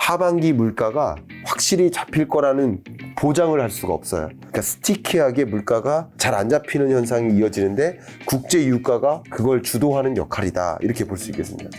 하반기 물가가 확실히 잡힐 거라는 보장을 할 수가 없어요. 그러니까 스티키하게 물가가 잘 안 잡히는 현상이 이어지는데 국제 유가가 그걸 주도하는 역할이다. 이렇게 볼 수 있겠습니다.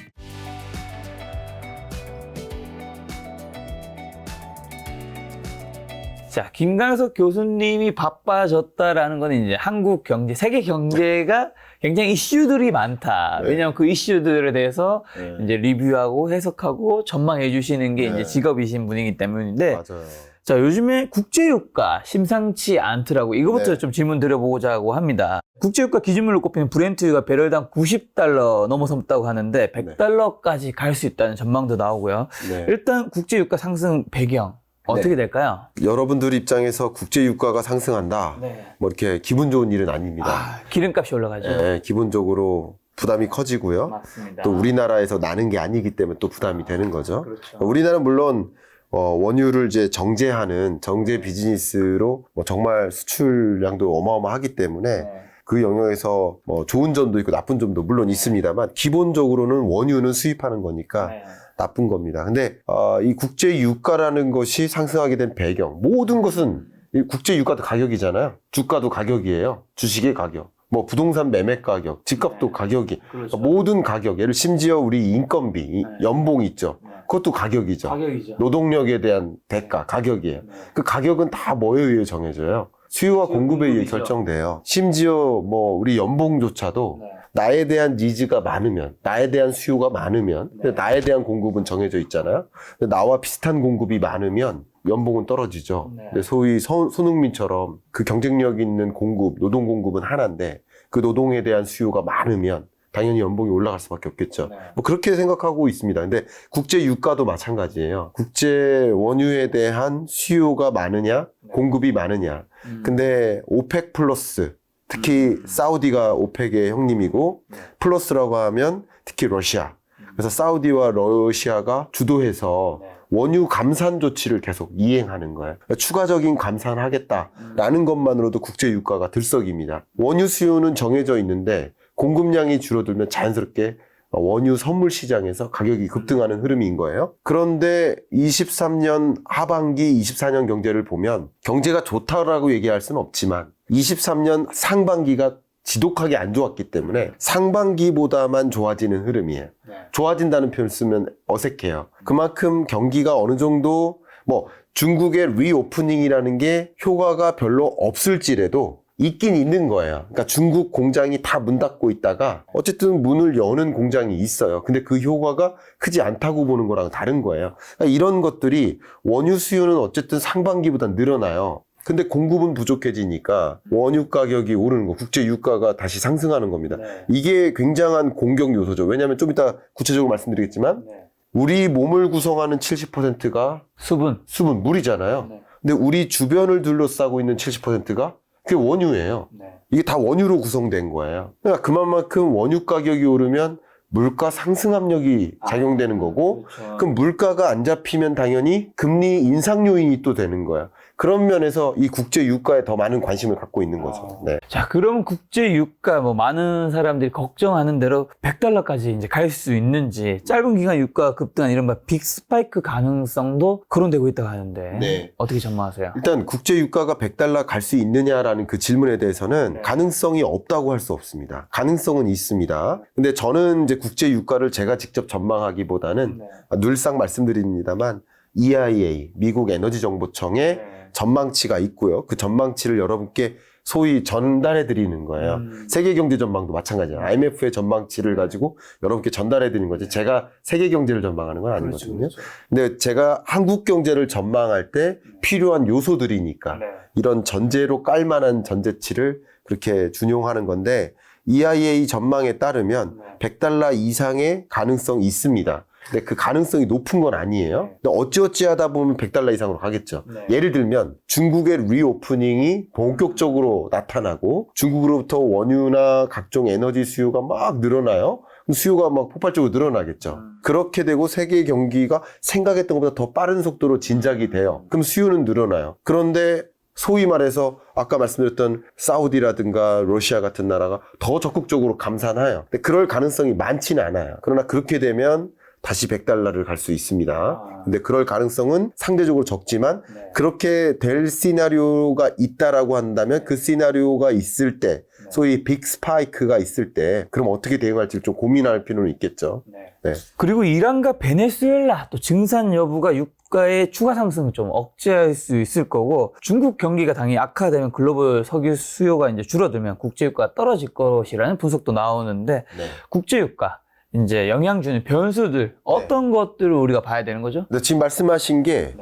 자, 김강석 교수님이 바빠졌다라는 건 이제 한국 경제, 세계 경제가 굉장히 이슈들이 많다. 네. 왜냐하면 그 이슈들에 대해서 네. 이제 리뷰하고 해석하고 전망해 주시는 게 네. 이제 직업이신 분이기 때문인데. 맞아요. 자, 요즘에 국제유가 심상치 않더라고. 이거부터 네. 좀 질문 드려보고자 합니다. 국제유가 기준물로 꼽히는 브렌트유가 배럴당 $90 넘어섰다고 하는데 $100까지 갈 수 있다는 전망도 나오고요. 네. 일단 국제유가 상승 배경 어떻게 될까요? 여러분들 입장에서 국제 유가가 상승한다. 뭐 이렇게 기분 좋은 일은 아닙니다. 기름값이 올라가죠. 네, 기본적으로 부담이 커지고요. 맞습니다. 또 우리나라에서 나는 게 아니기 때문에 또 부담이 되는 거죠. 그렇죠. 우리나라는 물론 원유를 이제 정제하는 정제 비즈니스로 뭐 정말 수출량도 어마어마하기 때문에 그 영역에서 뭐 좋은 점도 있고 나쁜 점도 물론 있습니다만 기본적으로는 원유는 수입하는 거니까 나쁜 겁니다. 근데 이 국제 유가라는 것이 상승하게 된 배경, 모든 것은 이 국제 유가도 가격이잖아요. 주가도 가격이에요. 주식의 가격, 뭐 부동산 매매 가격, 집값도 가격이, 그렇죠. 모든 가격, 예를 심지어 우리 인건비, 연봉 있죠. 그것도 가격이죠. 가격이죠. 노동력에 대한 대가, 가격이에요. 그 가격은 다 뭐에 의해 정해져요? 수요와 공급에 의해 결정돼요. 심지어 뭐 우리 연봉조차도 나에 대한 니즈가 많으면, 나에 대한 수요가 많으면, 나에 대한 공급은 정해져 있잖아요. 근데 나와 비슷한 공급이 많으면 연봉은 떨어지죠. 근데 소위 손흥민처럼 그 경쟁력 있는 공급, 노동 공급은 하나인데 그 노동에 대한 수요가 많으면 당연히 연봉이 올라갈 수밖에 없겠죠. 뭐 그렇게 생각하고 있습니다. 근데 국제 유가도 마찬가지예요. 국제 원유에 대한 수요가 많으냐, 공급이 많으냐. 근데 오펙 플러스, 특히 사우디가 오펙의 형님이고 플러스라고 하면 특히 러시아. 그래서 사우디와 러시아가 주도해서 원유 감산 조치를 계속 이행하는 거예요. 그러니까 추가적인 감산을 하겠다라는 것만으로도 국제 유가가 들썩입니다. 원유 수요는 정해져 있는데 공급량이 줄어들면 자연스럽게 원유 선물 시장에서 가격이 급등하는 흐름인 거예요. 그런데 23년 하반기 24년 경제를 보면 경제가 좋다라고 얘기할 수는 없지만 23년 상반기가 지독하게 안 좋았기 때문에 상반기보다만 좋아지는 흐름이에요. 좋아진다는 표현을 쓰면 어색해요. 그만큼 경기가 어느 정도 뭐 중국의 리오프닝이라는 게 효과가 별로 없을지라도 있긴 있는 거예요. 그러니까 중국 공장이 다 문 닫고 있다가 어쨌든 문을 여는 공장이 있어요. 근데 그 효과가 크지 않다고 보는 거랑 다른 거예요. 그러니까 이런 것들이 원유 수요는 어쨌든 상반기보다 늘어나요. 근데 공급은 부족해지니까 원유 가격이 오르는 거, 국제 유가가 다시 상승하는 겁니다. 이게 굉장한 공격 요소죠. 왜냐하면 좀 이따 구체적으로 말씀드리겠지만 우리 몸을 구성하는 70%가 수분, 물이잖아요. 근데 우리 주변을 둘러싸고 있는 70%가 그게 원유예요. 이게 다 원유로 구성된 거예요. 그러니까 그만큼 원유 가격이 오르면 물가 상승 압력이 작용되는 거고, 그럼 물가가 안 잡히면 당연히 금리 인상 요인이 또 되는 거야. 그런 면에서 이 국제 유가에 더 많은 관심을 갖고 있는 거죠. 네. 자, 그럼 국제 유가 뭐 많은 사람들이 걱정하는 대로 $100까지 이제 갈 수 있는지, 짧은 기간 유가 급등한 이른바 빅 스파이크 가능성도 거론되고 있다고 하는데 네. 어떻게 전망하세요? 일단 국제 유가가 $100 갈 수 있느냐라는 그 질문에 대해서는 가능성이 없다고 할 수 없습니다. 가능성은 있습니다. 근데 저는 이제 국제 유가를 제가 직접 전망하기보다는 늘상 말씀드립니다만 EIA, 미국 에너지 정보청의 전망치가 있고요. 그 전망치를 여러분께 소위 전달해 드리는 거예요. 세계 경제 전망도 마찬가지예요. IMF의 전망치를 가지고 여러분께 전달해 드리는 거지. 제가 세계 경제를 전망하는 건 아니거든요. 근데 제가 한국 경제를 전망할 때 필요한 요소들이니까 이런 전제로 깔 만한 전제치를 그렇게 준용하는 건데 EIA 전망에 따르면 $100 이상의 가능성이 있습니다. 근데 그 가능성이 높은 건 아니에요. 근데 어찌어찌 하다 보면 $100 이상으로 가겠죠. 예를 들면 중국의 리오프닝이 본격적으로 나타나고 중국으로부터 원유나 각종 에너지 수요가 막 늘어나요. 그럼 수요가 막 폭발적으로 늘어나겠죠. 그렇게 되고 세계 경기가 생각했던 것보다 더 빠른 속도로 진작이 돼요. 그럼 수요는 늘어나요. 그런데 소위 말해서 아까 말씀드렸던 사우디라든가 러시아 같은 나라가 더 적극적으로 감산해요. 근데 그럴 가능성이 많지는 않아요. 그러나 그렇게 되면 다시 $100를 갈 수 있습니다. 근데 그럴 가능성은 상대적으로 적지만 그렇게 될 시나리오가 있다라고 한다면 그 시나리오가 있을 때 소위 빅 스파이크가 있을 때 그럼 어떻게 대응할지 좀 고민할 필요는 있겠죠. 네. 그리고 이란과 베네수엘라 또 증산 여부가 유가의 추가 상승을 좀 억제할 수 있을 거고, 중국 경기가 당연히 악화되면 글로벌 석유 수요가 이제 줄어들면 국제 유가가 떨어질 것이라는 분석도 나오는데, 국제 유가 이제 영향 주는 변수들 어떤 것들을 우리가 봐야 되는 거죠? 근데 지금 말씀하신 게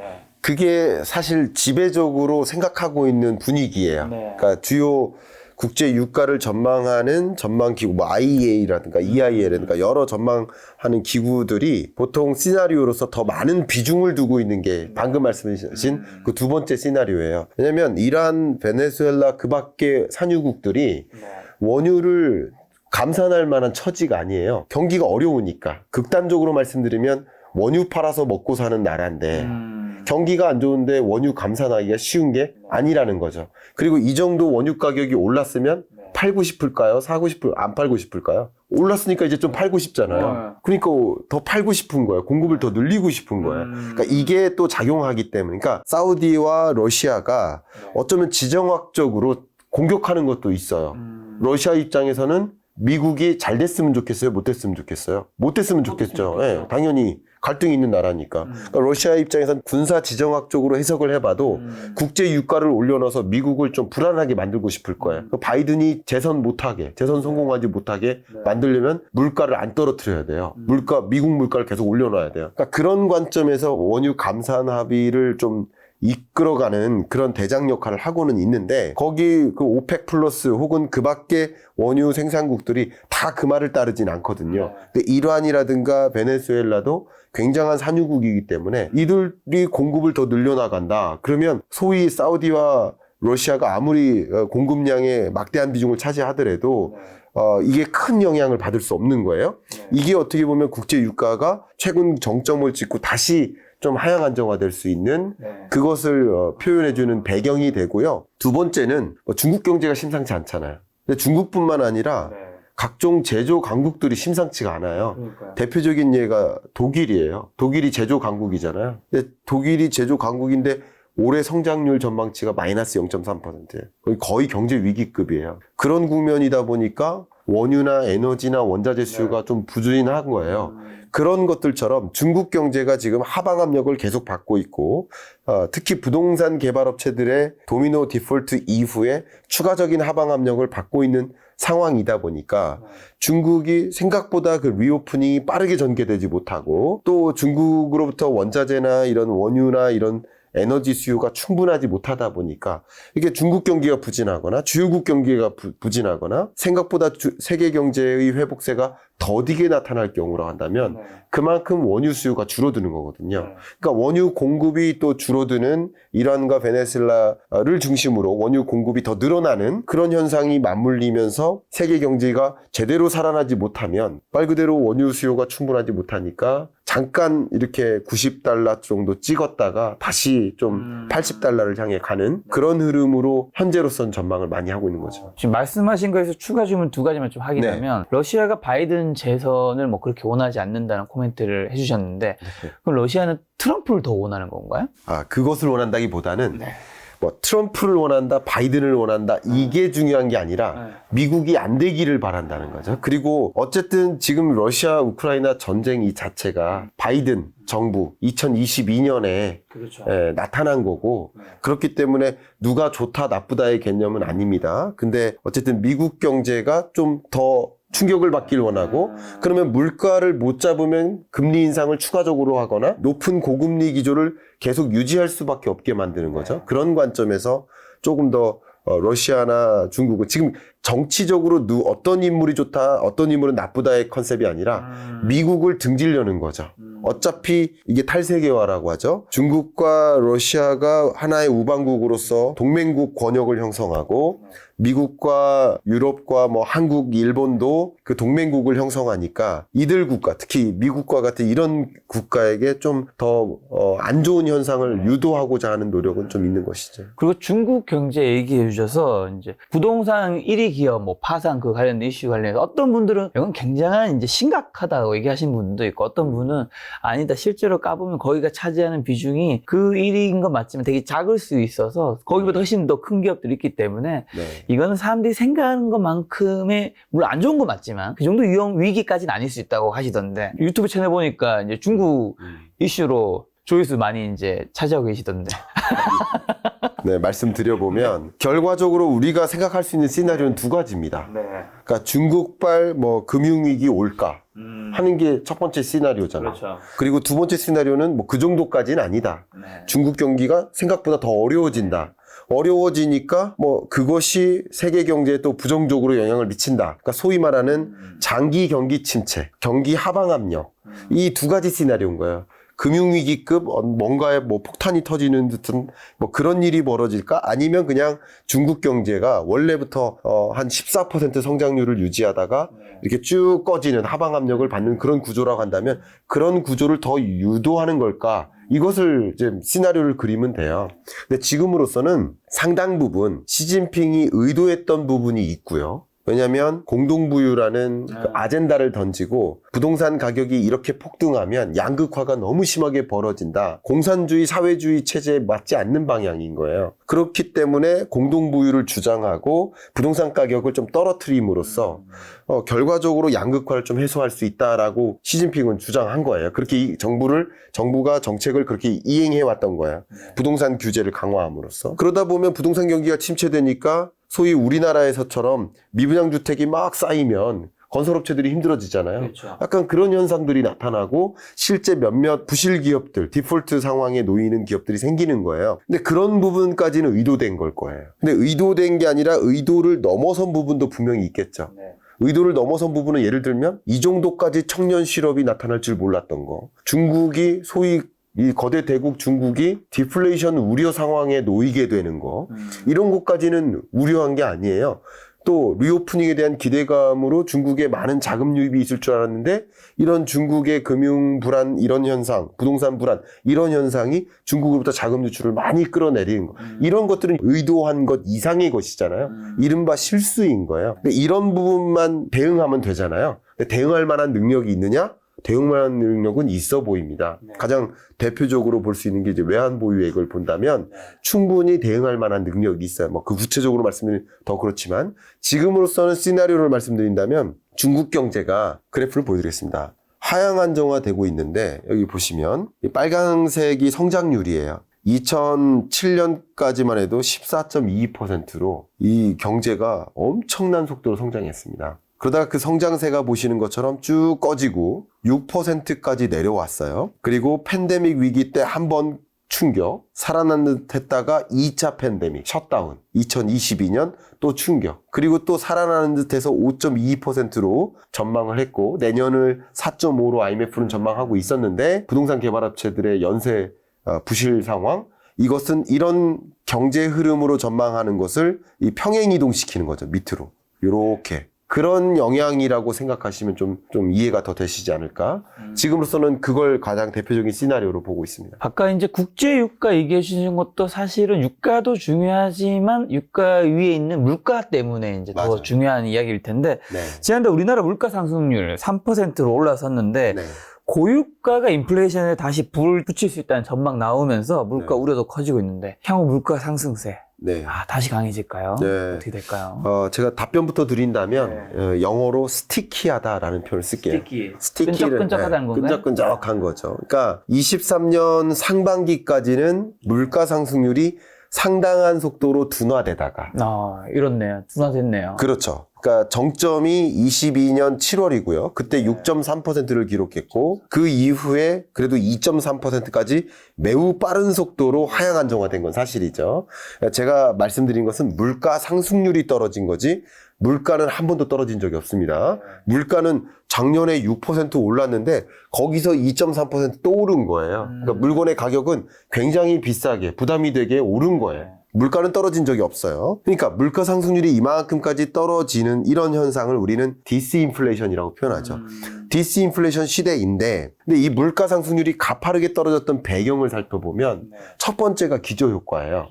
그게 사실 지배적으로 생각하고 있는 분위기예요. 그러니까 주요 국제 유가를 전망하는 전망 기구, 뭐 IEA라든가 EIA라든가 여러 전망하는 기구들이 보통 시나리오로서 더 많은 비중을 두고 있는 게 방금 말씀하신 그 두 번째 시나리오예요. 왜냐면 이란, 베네수엘라 그 밖에 산유국들이 원유를 감산할 만한 처지가 아니에요. 경기가 어려우니까. 극단적으로 말씀드리면 원유 팔아서 먹고 사는 나라인데 경기가 안 좋은데 원유 감산하기가 쉬운 게 아니라는 거죠. 그리고 이 정도 원유 가격이 올랐으면 팔고 싶을까요? 안 팔고 싶을까요? 올랐으니까 이제 좀 팔고 싶잖아요. 그러니까 더 팔고 싶은 거예요. 공급을 더 늘리고 싶은 거예요. 그러니까 이게 또 작용하기 때문에. 그러니까 사우디와 러시아가 어쩌면 지정학적으로 공격하는 것도 있어요. 러시아 입장에서는 미국이 잘 됐으면 좋겠어요? 못 됐으면 좋겠어요? 못 됐으면 좋겠죠. 예, 당연히 갈등이 있는 나라니까. 그러니까 러시아 입장에서는 군사 지정학적으로 해석을 해봐도 국제 유가를 올려놔서 미국을 좀 불안하게 만들고 싶을 거예요. 그러니까 바이든이 재선 성공하지 못하게 만들려면 물가를 안 떨어뜨려야 돼요. 미국 물가를 계속 올려놔야 돼요. 그러니까 그런 관점에서 원유 감산 합의를 좀 이끌어가는 그런 대장 역할을 하고는 있는데, 거기 그 오펙 플러스 혹은 그 밖에 원유 생산국들이 다 그 말을 따르진 않거든요. 근데 이란이라든가 베네수엘라도 굉장한 산유국이기 때문에 이들이 공급을 더 늘려나간다. 그러면 소위 사우디와 러시아가 아무리 공급량의 막대한 비중을 차지하더라도 이게 큰 영향을 받을 수 없는 거예요. 이게 어떻게 보면 국제 유가가 최근 정점을 찍고 다시 좀 하향 안정화될 수 있는 그것을 표현해주는 배경이 되고요. 두 번째는 중국 경제가 심상치 않잖아요. 근데 중국뿐만 아니라 각종 제조 강국들이 심상치가 않아요. 대표적인 예가 독일이에요. 독일이 제조 강국이잖아요. 근데 독일이 제조 강국인데 올해 성장률 전망치가 마이너스 0.3%예요. 거의 경제 위기급이에요. 그런 국면이다 보니까 원유나 에너지나 원자재 수요가 좀 부진한 거예요. 그런 것들처럼 중국 경제가 지금 하방 압력을 계속 받고 있고, 특히 부동산 개발업체들의 도미노 디폴트 이후에 추가적인 하방 압력을 받고 있는 상황이다 보니까 중국이 생각보다 그 리오프닝이 빠르게 전개되지 못하고, 또 중국으로부터 원자재나 이런 원유나 이런 에너지 수요가 충분하지 못하다 보니까 이게 중국 경기가 부진하거나 주요국 경기가 부진하거나 생각보다 세계 경제의 회복세가 더디게 나타날 경우로 한다면 그만큼 원유 수요가 줄어드는 거거든요. 그러니까 원유 공급이 또 줄어드는 이란과 베네수엘라를 중심으로 원유 공급이 더 늘어나는 그런 현상이 맞물리면서 세계 경제가 제대로 살아나지 못하면 말 그대로 원유 수요가 충분하지 못하니까 잠깐 이렇게 90달러 정도 찍었다가 다시 좀 80달러를 향해 가는 그런 흐름으로 현재로서는 전망을 많이 하고 있는 거죠. 지금 말씀하신 거에서 추가 질문 두 가지만 좀 확인하면, 러시아가 바이든 재선을 뭐 그렇게 원하지 않는다는 코멘트를 해주셨는데, 그럼 러시아는 트럼프를 더 원하는 건가요? 그것을 원한다기보다는 뭐 트럼프를 원한다, 바이든을 원한다, 이게 중요한 게 아니라 미국이 안 되기를 바란다는 거죠. 그리고 어쨌든 지금 러시아 우크라이나 전쟁 이 자체가 바이든 정부 2022년에 나타난 거고, 그렇기 때문에 누가 좋다 나쁘다의 개념은 아닙니다. 근데 어쨌든 미국 경제가 좀 더 충격을 받길 원하고, 그러면 물가를 못 잡으면 금리 인상을 추가적으로 하거나 높은 고금리 기조를 계속 유지할 수밖에 없게 만드는 거죠. 그런 관점에서 조금 더 러시아나 중국은 지금 정치적으로 어떤 인물이 좋다, 어떤 인물은 나쁘다의 컨셉이 아니라 미국을 등지려는 거죠. 어차피 이게 탈세계화라고 하죠. 중국과 러시아가 하나의 우방국으로서 동맹국 권역을 형성하고 미국과 유럽과 뭐 한국, 일본도 그 동맹국을 형성하니까 이들 국가, 특히 미국과 같은 이런 국가에게 좀 더 안 좋은 현상을 유도하고자 하는 노력은 좀 있는 것이죠. 그리고 중국 경제 얘기해 주셔서 이제 부동산 1위 기업 뭐 파산 그 관련된 이슈 관련해서 어떤 분들은 이건 굉장한 이제 심각하다고 얘기하신 분도 있고 어떤 분은 아니다 실제로 까보면 거기가 차지하는 비중이 그 1위인 건 맞지만 되게 작을 수 있어서 거기보다 훨씬 더 큰 기업들이 있기 때문에 네. 이거는 사람들이 생각하는 것만큼의 물론 안 좋은 건 맞지만 그 정도 위기까지는 아닐 수 있다고 하시던데 유튜브 채널 보니까 이제 중국 이슈로 조회수 많이 이제 차지하고 계시던데. 네, 말씀드려보면 결과적으로 우리가 생각할 수 있는 시나리오는 두 가지입니다. 네. 그러니까 중국발 뭐 금융위기 올까 하는 게 첫 번째 시나리오잖아요. 그렇죠. 그리고 두 번째 시나리오는 뭐 그 정도까지는 아니다. 네. 중국 경기가 생각보다 더 어려워진다. 어려워지니까 뭐 그것이 세계 경제에 또 부정적으로 영향을 미친다. 그러니까 소위 말하는 장기 경기 침체, 경기 하방 압력. 이 두 가지 시나리오인 거예요. 금융위기급 뭔가에 뭐 폭탄이 터지는 듯한 뭐 그런 일이 벌어질까? 아니면 그냥 중국 경제가 원래부터 한 14% 성장률을 유지하다가 이렇게 쭉 꺼지는 하방 압력을 받는 그런 구조라고 한다면 그런 구조를 더 유도하는 걸까? 이것을 이제 시나리오를 그리면 돼요. 근데 지금으로서는 상당 부분 시진핑이 의도했던 부분이 있고요. 왜냐하면 공동부유라는 그 아젠다를 던지고 부동산 가격이 이렇게 폭등하면 양극화가 너무 심하게 벌어진다. 공산주의 사회주의 체제에 맞지 않는 방향인 거예요. 그렇기 때문에 공동부유를 주장하고 부동산 가격을 좀 떨어뜨림으로써 결과적으로 양극화를 좀 해소할 수 있다라고 시진핑은 주장한 거예요. 그렇게 정부가 정책을 그렇게 이행해 왔던 거예요. 부동산 규제를 강화함으로써. 그러다 보면 부동산 경기가 침체되니까 소위 우리나라에서처럼 미분양 주택이 막 쌓이면 건설업체들이 힘들어지잖아요. 그렇죠. 약간 그런 현상들이 나타나고 실제 몇몇 부실 기업들, 디폴트 상황에 놓이는 기업들이 생기는 거예요. 근데 그런 부분까지는 의도된 걸 거예요. 근데 의도된 게 아니라 의도를 넘어선 부분도 분명히 있겠죠. 네. 의도를 넘어선 부분은 예를 들면 이 정도까지 청년 실업이 나타날 줄 몰랐던 거. 중국이 소위 이 거대 대국 중국이 디플레이션 우려 상황에 놓이게 되는 거. 이런 것까지는 우려한 게 아니에요. 또 리오프닝에 대한 기대감으로 중국에 많은 자금 유입이 있을 줄 알았는데 이런 중국의 금융 불안 이런 현상, 부동산 불안 이런 현상이 중국으로부터 자금 유출을 많이 끌어내리는 거. 이런 것들은 의도한 것 이상의 것이잖아요. 이른바 실수인 거예요. 근데 이런 부분만 대응하면 되잖아요. 근데 대응할 만한 능력이 있느냐? 대응만 능력은 있어 보입니다. 네. 가장 대표적으로 볼 수 있는 게 이제 외환 보유액을 본다면 충분히 대응할 만한 능력이 있어요. 뭐 그 구체적으로 말씀드리면 더 그렇지만 지금으로서는 시나리오를 말씀드린다면 중국 경제가 그래프를 보여드리겠습니다. 하향 안정화되고 있는데 여기 보시면 이 빨간색이 성장률이에요. 2007년까지만 해도 14.22%로 이 경제가 엄청난 속도로 성장했습니다. 그러다가 그 성장세가 보시는 것처럼 쭉 꺼지고 6%까지 내려왔어요. 그리고 팬데믹 위기 때 한 번 충격, 살아난 듯 했다가 2차 팬데믹, 셧다운, 2022년 또 충격, 그리고 또 살아나는 듯 해서 5.22%로 전망을 했고 내년을 4.5로 IMF는 전망하고 있었는데 부동산 개발업체들의 연쇄 부실 상황, 이것은 이런 경제 흐름으로 전망하는 것을 이 평행 이동시키는 거죠. 밑으로. 요렇게. 그런 영향이라고 생각하시면 좀 이해가 더 되시지 않을까. 지금으로서는 그걸 가장 대표적인 시나리오로 보고 있습니다. 아까 이제 국제 유가 얘기해 주신 것도 사실은 유가도 중요하지만 유가 위에 있는 물가 때문에 이제 더 맞아요. 중요한 이야기일 텐데 네. 지난달 우리나라 물가 상승률 3%로 올라섰는데 네. 고유가가 인플레이션에 다시 불을 붙일 수 있다는 전망 나오면서 물가 네. 우려도 커지고 있는데 향후 물가 상승세 네. 다시 강해질까요? 네. 어떻게 될까요? 제가 답변부터 드린다면 영어로 스티키하다라는 표현을 쓸게요. 스티키를 끈적끈적하다는 건가요? 끈적끈적한 거죠. 그러니까 23년 상반기까지는 물가 상승률이 상당한 속도로 둔화되다가 이렇네요. 둔화됐네요. 그렇죠. 그러니까 정점이 22년 7월이고요. 그때 6.3%를 기록했고 그 이후에 그래도 2.3%까지 매우 빠른 속도로 하향 안정화된 건 사실이죠. 제가 말씀드린 것은 물가 상승률이 떨어진 거지 물가는 한 번도 떨어진 적이 없습니다. 물가는 작년에 6% 올랐는데 거기서 2.3% 또 오른 거예요. 그러니까 물건의 가격은 굉장히 비싸게 부담이 되게 오른 거예요. 물가는 떨어진 적이 없어요. 그러니까 물가 상승률이 이만큼까지 떨어지는 이런 현상을 우리는 디스인플레이션이라고 표현하죠. 디스인플레이션 시대인데, 근데 이 물가 상승률이 가파르게 떨어졌던 배경을 살펴보면 첫 번째가 기저효과예요.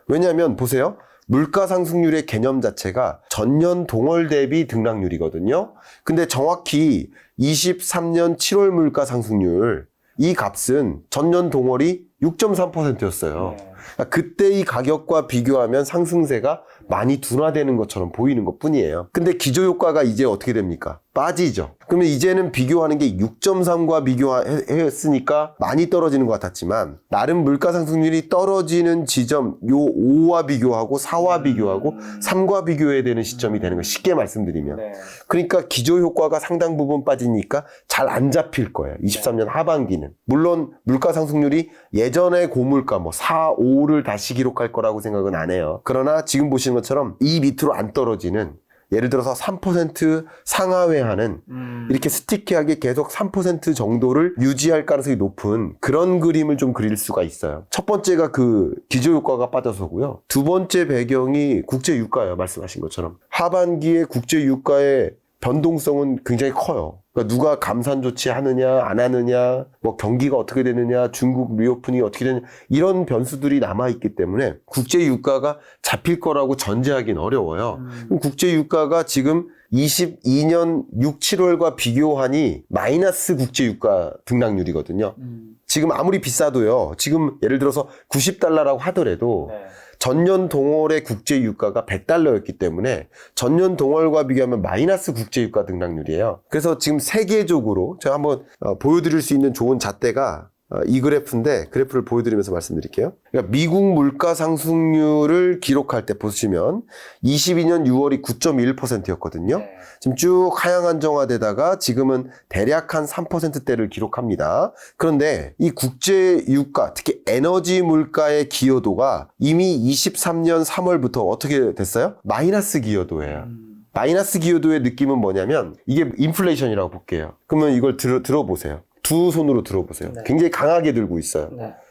왜냐하면 보세요. 물가 상승률의 개념 자체가 전년 동월 대비 등락률이거든요. 근데 정확히 23년 7월 물가 상승률, 이 값은 전년 동월이 6.3%였어요. 그러니까 그때 이 가격과 비교하면 상승세가 많이 둔화되는 것처럼 보이는 것 뿐이에요. 근데 기저효과가 이제 어떻게 됩니까? 빠지죠. 그러면 이제는 비교하는 게 6.3과 비교했으니까 많이 떨어지는 것 같았지만, 나름 물가 상승률이 떨어지는 지점, 요 5와 비교하고 4와 비교하고 3과 비교해야 되는 시점이 되는 거예요. 쉽게 말씀드리면. 그러니까 기저효과가 상당 부분 빠지니까 잘 안 잡힐 거예요. 23년 하반기는. 물론 물가 상승률이 예전의 고물가 뭐 4, 5를 다시 기록할 거라고 생각은 안 해요. 그러나 지금 보시는 것처럼 이 밑으로 안 떨어지는, 예를 들어서 3% 상하회하는 이렇게 스티키하게 계속 3% 정도를 유지할 가능성이 높은 그런 그림을 좀 그릴 수가 있어요. 첫 번째가 그 기저효과가 빠져서고요. 두 번째 배경이 국제유가예요. 말씀하신 것처럼. 하반기에 국제유가의 변동성은 굉장히 커요. 그러니까 누가 감산 조치 하느냐 안 하느냐, 뭐 경기가 어떻게 되느냐, 중국 리오프닝이 어떻게 되느냐, 이런 변수들이 남아있기 때문에 국제유가가 잡힐 거라고 전제하기는 어려워요. 그럼 국제유가가 지금 22년 6, 7월과 비교하니 마이너스 국제유가 등락률이거든요. 지금 아무리 비싸도요. 지금 예를 들어서 90달러라고 하더라도 전년 동월의 국제유가가 100달러였기 때문에 전년 동월과 비교하면 마이너스 국제유가 등락률이에요. 그래서 지금 세계적으로 제가 한번 보여드릴 수 있는 좋은 잣대가 이 그래프인데, 그래프를 보여드리면서 말씀드릴게요. 그러니까 미국 물가 상승률을 기록할 때 보시면 22년 6월이 9.1%였거든요. 지금 쭉 하향 안정화되다가 지금은 대략 한 3%대를 기록합니다. 그런데 이 국제 유가, 특히 에너지 물가의 기여도가 이미 23년 3월부터 어떻게 됐어요? 마이너스 기여도예요. 마이너스 기여도의 느낌은 뭐냐면, 이게 인플레이션이라고 볼게요. 그러면 이걸 들어보세요. 두 손으로 들어보세요. 굉장히 강하게 들고 있어요.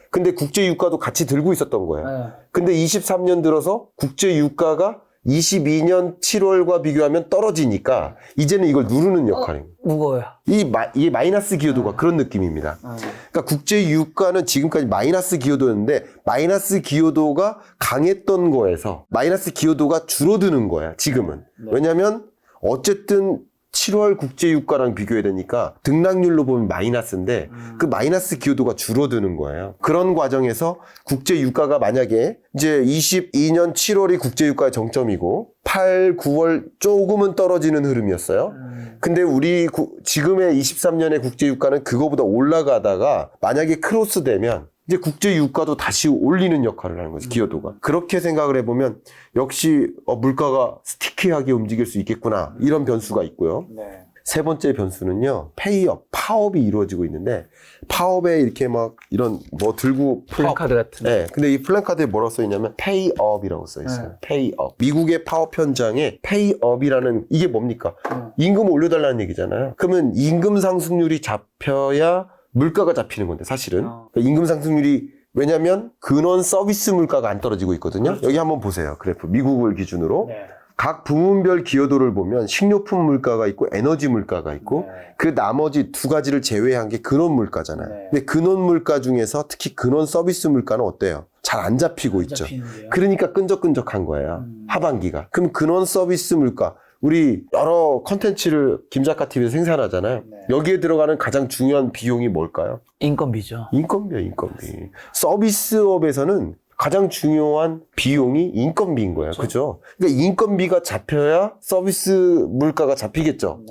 근데 국제 유가도 같이 들고 있었던 거예요. 근데 23년 들어서 국제 유가가 22년 7월과 비교하면 떨어지니까 이제는 이걸 누르는 역할입니다. 무거워요. 이게 마이너스 기여도가 그런 느낌입니다. 그러니까 국제 유가는 지금까지 마이너스 기여도였는데, 마이너스 기여도가 강했던 거에서 마이너스 기여도가 줄어드는 거야, 지금은. 왜냐면 어쨌든 7월 국제유가랑 비교해야 되니까 등락률로 보면 마이너스인데 그 마이너스 기여도가 줄어드는 거예요. 그런 과정에서 국제유가가 만약에 이제 22년 7월이 국제유가의 정점이고 8, 9월 조금은 떨어지는 흐름이었어요. 근데 우리 지금의 23년의 국제유가는 그거보다 올라가다가 만약에 크로스 되면 이제 국제유가도 다시 올리는 역할을 하는 거지, 기여도가. 그렇게 생각을 해보면 역시 물가가 스티키하게 움직일 수 있겠구나, 이런 변수가 있고요. 세 번째 변수는요, 페이업, 파업이 이루어지고 있는데, 파업에 이렇게 막 이런 뭐 들고 플랜카드 같은. 네, 근데 이 플랜카드에 뭐라고 써있냐면 페이업이라고 써있어요. 페이업. 미국의 파업 현장에 페이업이라는, 이게 뭡니까? 임금 올려달라는 얘기잖아요. 그러면 임금 상승률이 잡혀야 물가가 잡히는 건데, 사실은. 그러니까 임금 상승률이, 왜냐면 근원 서비스 물가가 안 떨어지고 있거든요. 여기 한번 보세요. 그래프. 미국을 기준으로. 각 부문별 기여도를 보면 식료품 물가가 있고 에너지 물가가 있고 그 나머지 두 가지를 제외한 게 근원 물가잖아요. 근데 근원 물가 중에서 특히 근원 서비스 물가는 어때요? 잘 안 잡히고 있죠. 그러니까 끈적끈적한 거예요. 하반기가. 그럼 근원 서비스 물가, 우리 여러 컨텐츠를 김작가TV에서 생산하잖아요. 여기에 들어가는 가장 중요한 비용이 뭘까요? 인건비죠. 인건비요, 인건비. 서비스업에서는 가장 중요한 비용이 인건비인 거예요. 그죠? 그러니까 인건비가 잡혀야 서비스 물가가 잡히겠죠.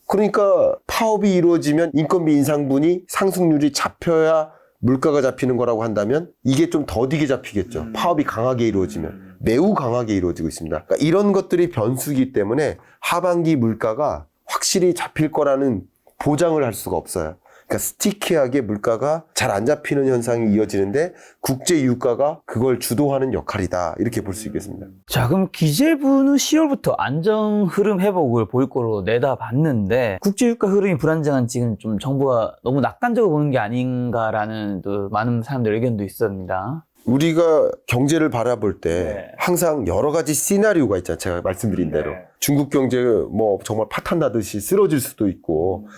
그러니까 파업이 이루어지면 인건비 인상분이 상승률이 잡혀야 물가가 잡히는 거라고 한다면 이게 좀 더디게 잡히겠죠. 파업이 강하게 이루어지면. 매우 강하게 이루어지고 있습니다. 그러니까 이런 것들이 변수이기 때문에 하반기 물가가 확실히 잡힐 거라는 보장을 할 수가 없어요. 그러니까 스티키하게 물가가 잘 안 잡히는 현상이 이어지는데 국제 유가가 그걸 주도하는 역할이다, 이렇게 볼 수 있겠습니다. 자, 그럼 기재부는 10월부터 안정 흐름 회복을 볼 거로 내다봤는데 국제유가 흐름이 불안정한 지금 좀 정부가 너무 낙관적으로 보는 게 아닌가라는 또 많은 사람들 의견도 있습니다. 우리가 경제를 바라볼 때 네. 항상 여러 가지 시나리오가 있잖아요. 제가 말씀드린 대로. 네. 중국 경제 뭐 정말 파탄 나듯이 쓰러질 수도 있고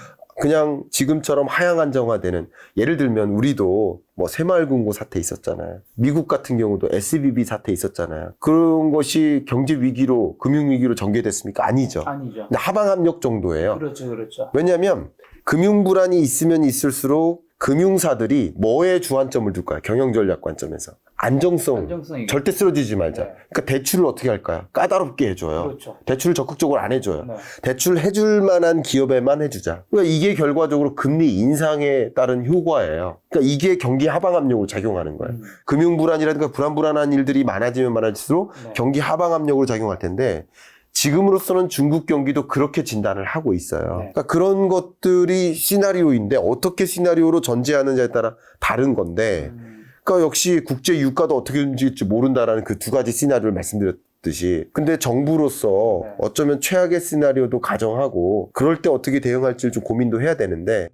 그냥 지금처럼 하향 안정화되는, 예를 들면 우리도 뭐 새마을금고 사태 있었잖아요. 미국 같은 경우도 SVB 사태 있었잖아요. 그런 것이 경제 위기로, 금융 위기로 전개됐습니까? 아니죠. 아니죠. 근데 하방 압력 정도예요. 그렇죠, 그렇죠. 왜냐하면 금융 불안이 있으면 있을수록 금융사들이 뭐에 주안점을 둘까요? 경영 전략 관점에서 안정성, 안정성이. 절대 쓰러지지 말자. 네. 그러니까 대출을 어떻게 할까요? 까다롭게 해줘요. 그렇죠. 대출을 적극적으로 안 해줘요. 네. 대출 해줄 만한 기업에만 해주자. 그러니까 이게 결과적으로 금리 인상에 따른 효과예요. 그러니까 이게 경기 하방 압력으로 작용하는 거예요. 금융 불안이라든가 불안한 일들이 많아지면 많아질수록 네. 경기 하방 압력으로 작용할 텐데, 지금으로서는 중국 경기도 그렇게 진단을 하고 있어요. 네. 그러니까 그런 것들이 시나리오인데 어떻게 시나리오로 전제하느냐에 따라 다른 건데, 그러니까 역시 국제 유가도 어떻게 움직일지 모른다라는 그 두 가지 시나리오를 말씀드렸듯이, 근데 정부로서 네. 어쩌면 최악의 시나리오도 가정하고 그럴 때 어떻게 대응할지 좀 고민도 해야 되는데,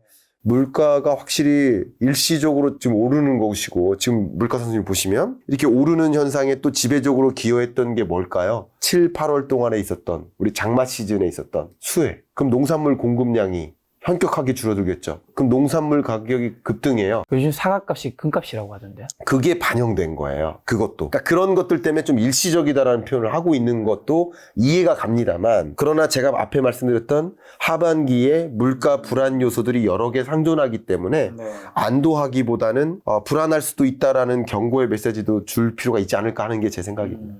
물가가 확실히 일시적으로 지금 오르는 것이고, 지금 물가 선생님 보시면 이렇게 오르는 현상에 또 지배적으로 기여했던 게 뭘까요? 7, 8월 동안에 있었던, 우리 장마 시즌에 있었던 수해. 그럼 농산물 공급량이 현격하게 줄어들겠죠. 그럼 농산물 가격이 급등해요. 요즘 사과값이 금값이라고 하던데요. 그게 반영된 거예요. 그것도. 그러니까 그런 것들 때문에 좀 일시적이다라는 표현을 하고 있는 것도 이해가 갑니다만, 그러나 제가 앞에 말씀드렸던 하반기에 물가 불안 요소들이 여러 개 상존하기 때문에 네. 안도하기보다는 불안할 수도 있다라는 경고의 메시지도 줄 필요가 있지 않을까 하는 게 제 생각입니다.